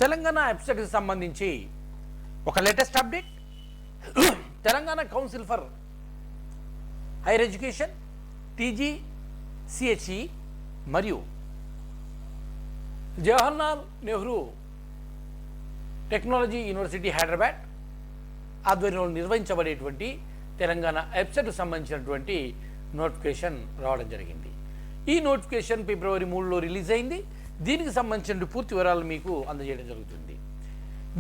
తెలంగాణ వెబ్సైట్కి సంబంధించి ఒక latest update. Telangana council for higher education TGCHE మరియు జవహర్లాల్ నెహ్రూ టెక్నాలజీ యూనివర్సిటీ హైదరాబాద్ ఆధ్వర్యంలో నిర్వహించబడేటువంటి తెలంగాణ వెబ్సైట్కు సంబంధించినటువంటి నోటిఫికేషన్ రావడం జరిగింది. ఈ నోటిఫికేషన్ ఫిబ్రవరి 3లో రిలీజ్ అయింది. దీనికి సంబంధించిన పూర్తి వివరాలు మీకు అందజేయడం జరుగుతుంది.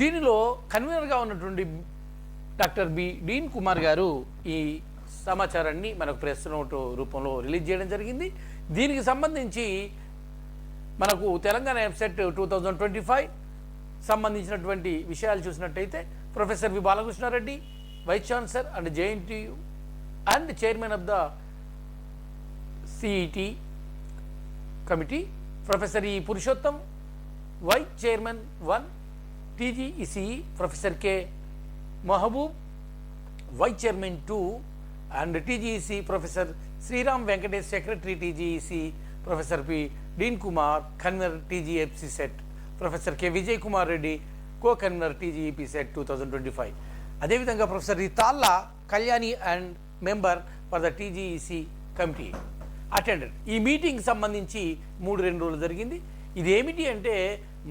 దీనిలో కన్వీనర్గా ఉన్నటువంటి డాక్టర్ డీన్ కుమార్ గారు ఈ సమాచారాన్ని మనకు ప్రెస్ నోట్ రూపంలో రిలీజ్ చేయడం జరిగింది. దీనికి సంబంధించి మనకు తెలంగాణ వెబ్సైట్ 2025 సంబంధించినటువంటి విషయాలు చూసినట్టయితే professor V Balakrishna Reddy, vice chancellor and JNTU and chairman of the CET committee, professor E Purushottam, vice chairman 1 TGCE, professor K Mahaboob, vice chairman 2 and TGEC professor Sriram Venkatesh, secretary TGEC professor P Deen Kumar, convener TGFC CET professor K Vijay Kumar Reddy, co convener TGEP CET 2025. అదేవిధంగా professor Talla Kalyani and member for the TGEC committee attended. ఈ meeting సంబంధించి 2 రోజులు జరిగింది. ఇది ఏమిటి అంటే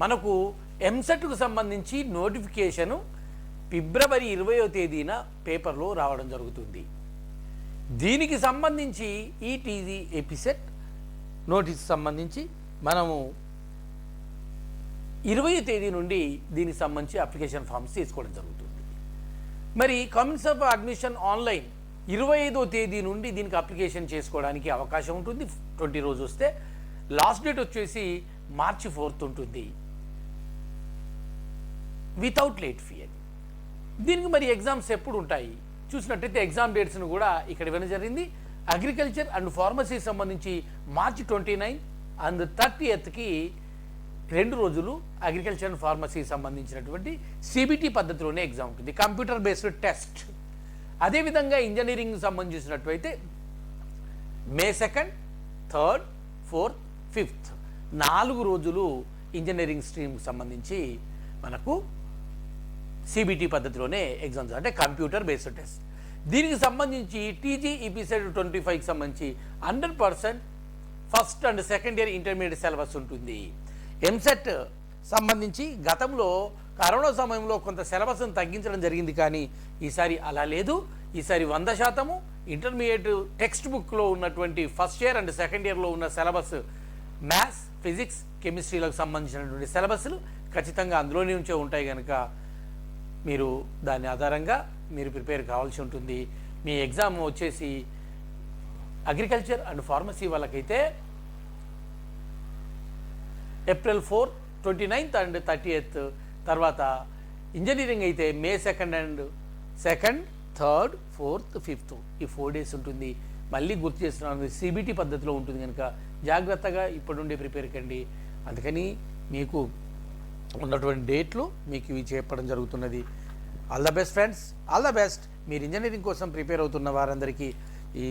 మనకు ఎంసెట్కు సంబంధించి నోటిఫికేషను ఫిబ్రవరి 20వ తేదీన పేపర్లో రావడం జరుగుతుంది. దీనికి సంబంధించి ఈ TGEP సెట్ నోటీస్ సంబంధించి మనము 20వ తేదీ నుండి దీనికి సంబంధించి అప్లికేషన్ ఫామ్స్ తీసుకోవడం జరుగుతుంది. మరి కమిన్స్ ఆఫ్ అడ్మిషన్ ఆన్లైన్ 25వ తేదీ నుండి దీనికి అప్లికేషన్ చేసుకోవడానికి అవకాశం ఉంటుంది. 20 రోజు వస్తే లాస్ట్ డేట్ వచ్చేసి మార్చి 4 ఉంటుంది వితౌట్ లేట్ ఫీ అని. దీనికి మరి ఎగ్జామ్స్ ఎప్పుడు ఉంటాయి చూసినట్టయితే ఎగ్జామ్ డేట్స్ను కూడా ఇక్కడ ఇవ్వడం జరిగింది. అగ్రికల్చర్ అండ్ ఫార్మసీ సంబంధించి మార్చి 29 అండ్ 30కి 2 రోజులు అగ్రికల్చర్ అండ్ ఫార్మసీ సంబంధించినటువంటి CBT పద్ధతిలోనే ఎగ్జామ్ ఉంటుంది, కంప్యూటర్ బేస్డ్ టెస్ట్. అదేవిధంగా ఇంజనీరింగ్ సంబంధించినట్లయితే మే 2, 3, 4, 5 4 రోజులు ఇంజనీరింగ్ స్ట్రీమ్కి సంబంధించి మనకు CBT పద్ధతిలోనే ఎగ్జామ్స్ అంటే కంప్యూటర్ బేస్డ్ టెస్ట్. దీనికి సంబంధించి TGEP సెట్ 25కి సంబంధించి 100% first and second year intermediate syllabus ఉంటుంది. ఎంసెట్ సంబంధించి గతంలో కరోనా సమయంలో కొంత సిలబస్ను తగ్గించడం జరిగింది, కానీ ఈసారి అలా లేదు. ఈసారి 100% ఇంటర్మీడియట్ టెక్స్ట్ బుక్లో ఉన్నటువంటి ఫస్ట్ ఇయర్ అండ్ సెకండ్ ఇయర్లో ఉన్న సిలబస్ మ్యాథ్స్, ఫిజిక్స్, కెమిస్ట్రీలకు సంబంధించినటువంటి సిలబస్లు ఖచ్చితంగా అందులోనే ఉంచే ఉంటాయి. కనుక మీరు దాని ఆధారంగా మీరు ప్రిపేర్ కావాల్సి ఉంటుంది. మీ ఎగ్జామ్ వచ్చేసి అగ్రికల్చర్ అండ్ ఫార్మసీ వాళ్ళకైతే April 4, 29th అండ్ 30th, తర్వాత ఇంజనీరింగ్ అయితే మే 2 and 2nd, 3rd, 4th, 5th ఈ 4 డేస్ ఉంటుంది. మళ్ళీ గుర్తు చేస్తున్నాను, CBT పద్ధతిలో ఉంటుంది కనుక జాగ్రత్తగా ఇప్పటి నుండి ప్రిపేర్ కండి. అందుకని మీకు ఉన్నటువంటి డేట్లు మీకు ఇవి చెప్పడం జరుగుతున్నది. All the best friends, all the best. మీరు ఇంజనీరింగ్ కోసం ప్రిపేర్ అవుతున్న వారందరికీ ఈ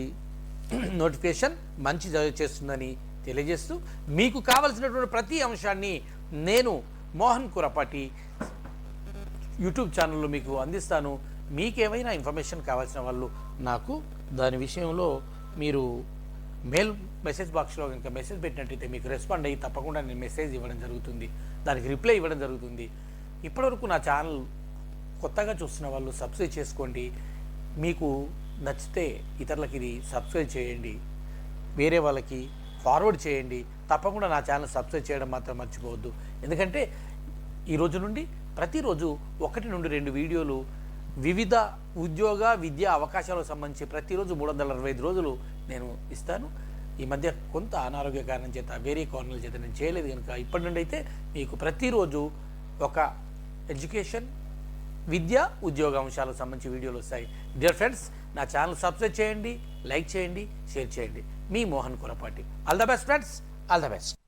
నోటిఫికేషన్ మంచి చేస్తుందని తెలియజేస్తూ మీకు కావలసినటువంటి ప్రతి అంశాన్ని నేను మోహన్ కురపాటి యూట్యూబ్ ఛానల్లో మీకు అందిస్తాను. మీకేమైనా ఇన్ఫర్మేషన్ కావాల్సిన వాళ్ళు నాకు దాని విషయంలో మీరు మెసేజ్ బాక్స్లో కనుక మెసేజ్ పెట్టినట్టయితే మీకు రెస్పాండ్ అయ్యి తప్పకుండా నేను మెసేజ్ ఇవ్వడం జరుగుతుంది, దానికి రిప్లై ఇవ్వడం జరుగుతుంది. ఇప్పటివరకు నా ఛానల్ కొత్తగా చూస్తున్న వాళ్ళు సబ్స్క్రైబ్ చేసుకోండి. మీకు నచ్చితే ఇతరులకి ఇది సబ్స్క్రైబ్ చేయండి, వేరే వాళ్ళకి ఫార్వర్డ్ చేయండి. తప్పకుండా నా ఛానల్ సబ్స్క్రైబ్ చేయడం మాత్రం మర్చిపోవద్దు. ఎందుకంటే ఈ రోజు నుండి ప్రతిరోజు 1 నుండి 2 వీడియోలు వివిధ ఉద్యోగ విద్యా అవకాశాలకు సంబంధించి ప్రతిరోజు 365 రోజులు నేను ఇస్తాను. ఈ మధ్య కొంత అనారోగ్య కారణం చేత వేరే కారణాల చేత నేను చేయలేదు కనుక ఇప్పటి నుండి అయితే మీకు ప్రతిరోజు ఒక ఎడ్యుకేషన్, విద్య, ఉద్యోగ అంశాలకు సంబంధించి వీడియోలు వస్తాయి. డియర్ ఫ్రెండ్స్, నా ఛానల్ సబ్స్క్రైబ్ చేయండి, లైక్ చేయండి, షేర్ చేయండి. మీ Mohan Kurapati. All the best friends, all the best.